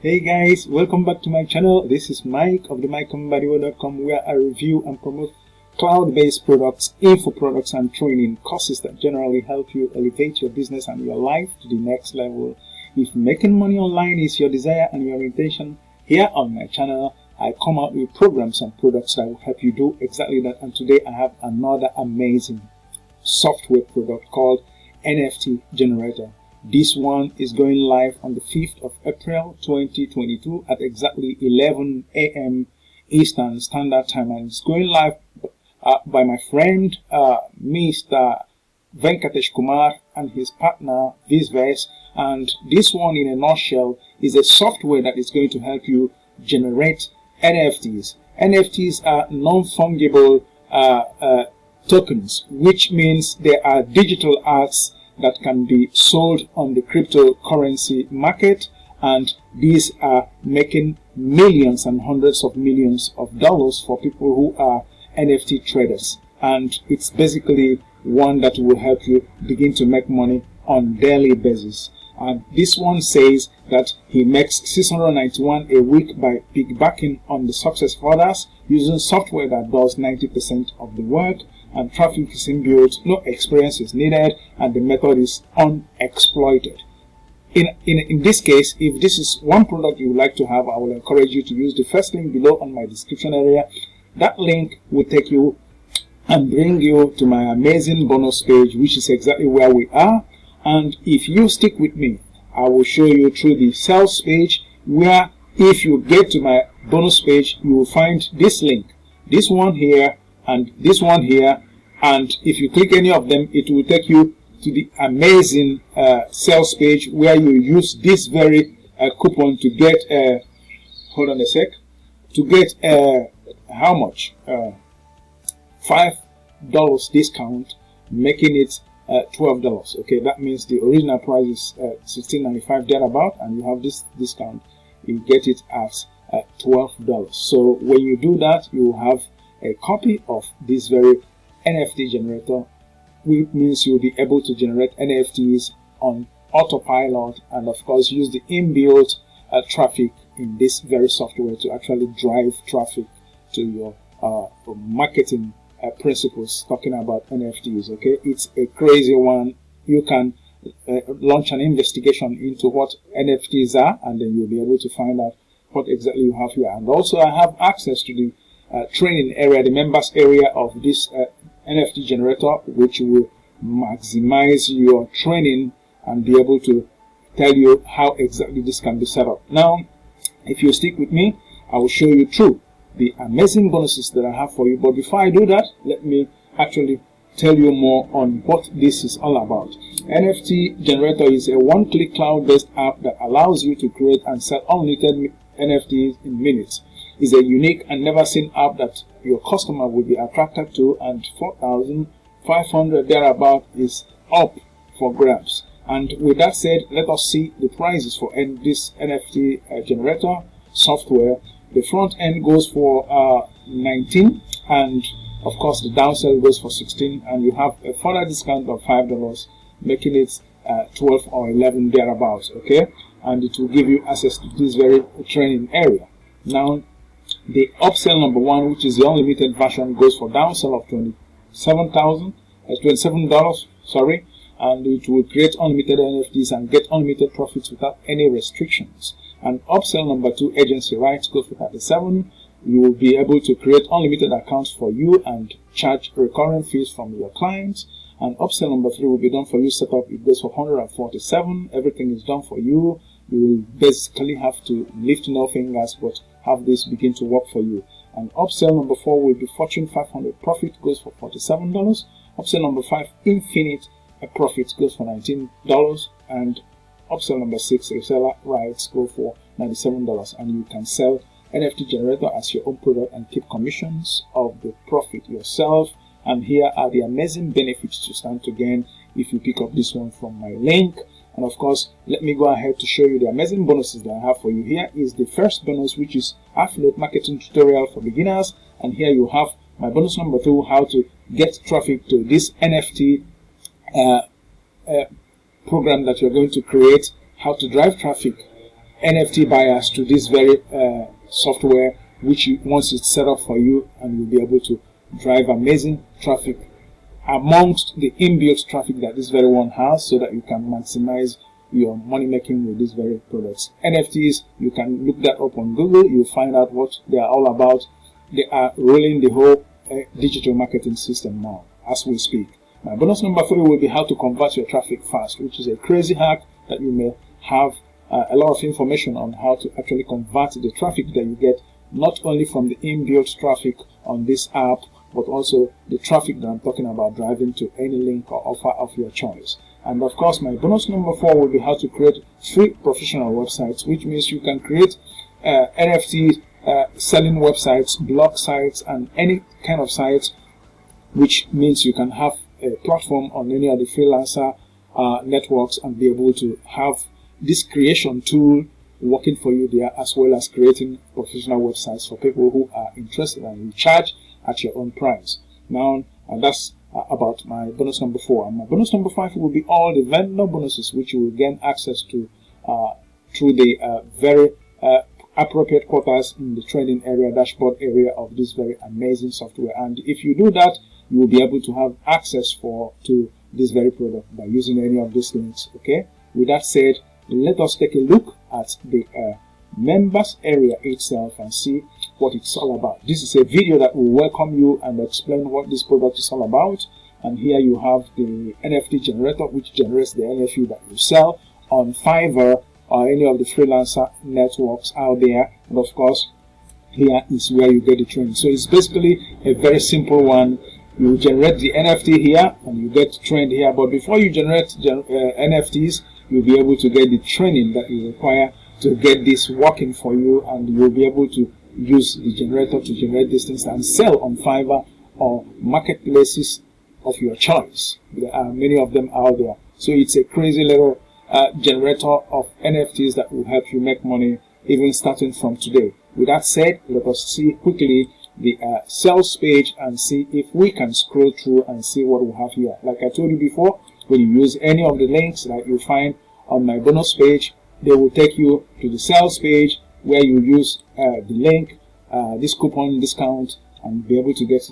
Hey guys, welcome back to my channel. This is Mike of the Mbadiwe.com, where I review and promote cloud-based products, info products and training courses that generally help you elevate your business and your life to the next level. If making money online is your desire and your intention, here on my channel I come out with programs and products that will help you do exactly that. And today I have another amazing software product called NFT Generator. This one is going live on the 5th of April 2022 at exactly 11 a.m. Eastern Standard Time, and it's going live by my friend Mr. Venkatesh Kumar and his partner Visves. And this one, in a nutshell, is a software that is going to help you generate NFTs. NFTs are non-fungible tokens, which means they are digital arts that can be sold on the cryptocurrency market, and these are making millions and hundreds of millions of dollars for people who are NFT traders. And it's basically one that will help you begin to make money on a daily basis. And this one says that he makes $691 a week by piggybacking on the success of others using software that does 90% of the work, and traffic is inbuilt, no experience is needed, and the method is unexploited. In this case, if this is one product you would like to have, I will encourage you to use the first link below on my description area. That link will take you and bring you to my amazing bonus page, which is exactly where we are. And if you stick with me, I will show you through the sales page, where if you get to my bonus page, you will find this link, this one here and this one here, and if you click any of them, it will take you to the amazing sales page, where you use this very coupon to get hold on a sec, to get how much, $5 discount, making it $12. Okay, that means the original price is $16.95 thereabout, and you have this discount, you get it at $12. So when you do that, you will have a copy of this very NFT generator, which means you'll be able to generate NFTs on autopilot, and of course use the inbuilt traffic in this very software to actually drive traffic to your marketing principles, talking about NFTs. Okay, it's a crazy one. You can launch an investigation into what NFTs are, and then you'll be able to find out what exactly you have here. And also I have access to the training area, the members area of this NFT generator, which will maximize your training and be able to tell you how exactly this can be set up. Now, if you stick with me, I will show you through the amazing bonuses that I have for you. But before I do that, let me actually tell you more on what this is all about. NFT Generator is a one-click cloud-based app that allows you to create and sell unlimited NFTs in minutes. It's a unique and never seen app that your customer will be attracted to, and 4,500 thereabout is up for grabs. And with that said, let us see the prices for this NFT generator software. The front end goes for 19, and of course the downsell goes for 16, and you have a further discount of $5, making it 12 or 11 thereabouts. Okay, and it will give you access to this very training area. Now, the upsell number one, which is the unlimited version, goes for downsell of $27, sorry, and it will create unlimited NFTs and get unlimited profits without any restrictions. And upsell number two, agency rights, goes for $37. You will be able to create unlimited accounts for you and charge recurring fees from your clients. And upsell number three will be done for you setup. It goes for $147. Everything is done for you. You will basically have to lift no fingers, but have this begin to work for you. And upsell number four will be Fortune 500 profit, goes for $47. Upsell number five, infinite profit, goes for $19. And upsell number six, reseller rights, go for $97. And you can sell NFT Generator as your own product and keep commissions of the profit yourself. And here are the amazing benefits to stand to gain if you pick up this one from my link. And of course, let me go ahead to show you the amazing bonuses that I have for you. Here is the first bonus, which is affiliate marketing tutorial for beginners. And here you have my bonus number two, how to get traffic to this NFT program that you're going to create, how to drive traffic NFT buyers to this very software, which once it's set up for you, and you'll be able to drive amazing traffic amongst the inbuilt traffic that this very one has, so that you can maximize your money making with these very products. NFTs, you can look that up on Google. You'll find out what they are all about. They are rolling the whole digital marketing system now as we speak. My bonus number 3 will be how to convert your traffic fast, which is a crazy hack that you may have a lot of information on how to actually convert the traffic that you get, not only from the inbuilt traffic on this app, but also the traffic that I'm talking about, driving to any link or offer of your choice. And of course, my bonus number 4 will be how to create free professional websites, which means you can create NFT selling websites, blog sites, and any kind of sites, which means you can have a platform on any of the freelancer networks and be able to have this creation tool working for you there, as well as creating professional websites for people who are interested, and you charge at your own price. Now, that's about my bonus number 4. And my bonus number 5 will be all the vendor bonuses, which you will gain access to through the very appropriate quotas in the trading area, dashboard area of this very amazing software. And if you do that, you will be able to have access to this very product by using any of these links. Okay, with that said, let us take a look at the members area itself and see what it's all about. This is a video that will welcome you and explain what this product is all about. And here you have the NFT generator, which generates the NFT that you sell on Fiverr or any of the freelancer networks out there. And of course, here is where you get the training. So it's basically a very simple one. You generate the NFT here and you get trained here. But before you generate NFTs, you'll be able to get the training that you require to get this working for you, and you'll be able to use the generator to generate these things and sell on Fiverr or marketplaces of your choice. There are many of them out there. So it's a crazy little generator of NFTs that will help you make money even starting from today. With that said, let us see quickly the sales page and see if we can scroll through and see what we have here. Like I told you before, when you use any of the links that you find on my bonus page, they will take you to the sales page where you use the link, this coupon discount, and be able to get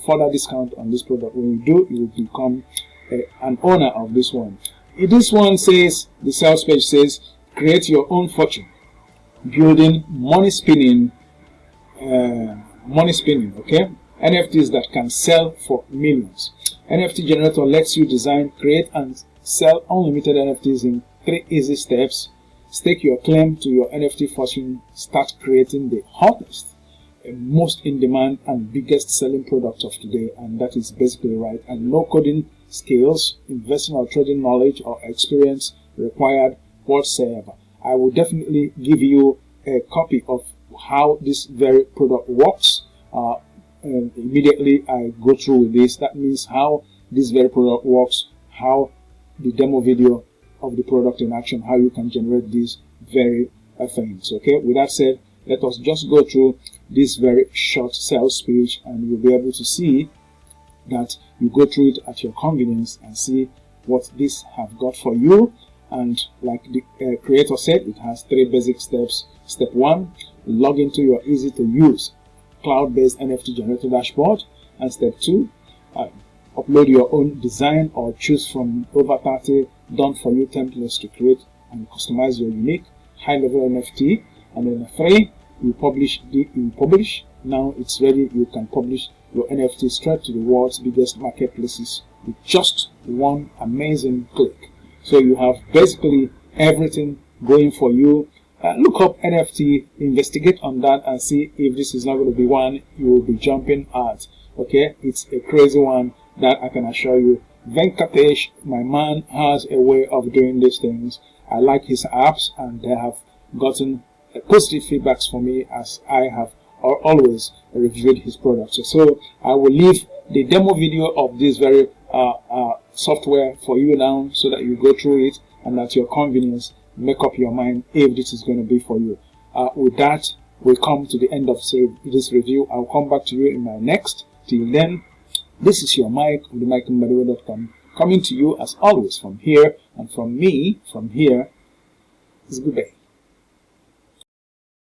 further discount on this product. When you do, you will become an owner of this one. This one says, the sales page says, create your own fortune, building money spinning, okay? NFTs that can sell for millions. NFT Generator lets you design, create, and sell unlimited NFTs in 3 easy steps. Stake your claim to your NFT fortune. Start creating the hottest, most in-demand, and biggest selling product of today, and that is basically right. And no coding skills, investing or trading knowledge or experience required whatsoever. I will definitely give you a copy of how this very product works. And immediately I go through with this. That means how this very product works, how the demo video of the product in action, how you can generate these very things. Okay, with that said, let us just go through this very short sales page, and you'll be able to see that you go through it at your convenience and see what this have got for you. And like the creator said, it has 3 basic steps. Step 1, log into your easy to use cloud-based NFT generator dashboard. And step 2, upload your own design or choose from over 30 done for you templates to create and customize your unique high-level NFT. And then 3, you publish. Now it's ready. You can publish your NFT straight to the world's biggest marketplaces with just one amazing click. So you have basically everything going for you. Look up NFT, investigate on that, and see if this is not going to be one you will be jumping at. Okay, it's a crazy one that I can assure you. Venkatesh, my man, has a way of doing these things. I like his apps, and they have gotten positive feedbacks for me, as I have always reviewed his products. So I will leave the demo video of this very software for you now, so that you go through it and at your convenience make up your mind if this is going to be for you. With that, we come to the end of this review. I'll come back to you in my next. Till then, this is your Mike of the Mbadiwe.com, coming to you as always from here, and from me from here is goodbye.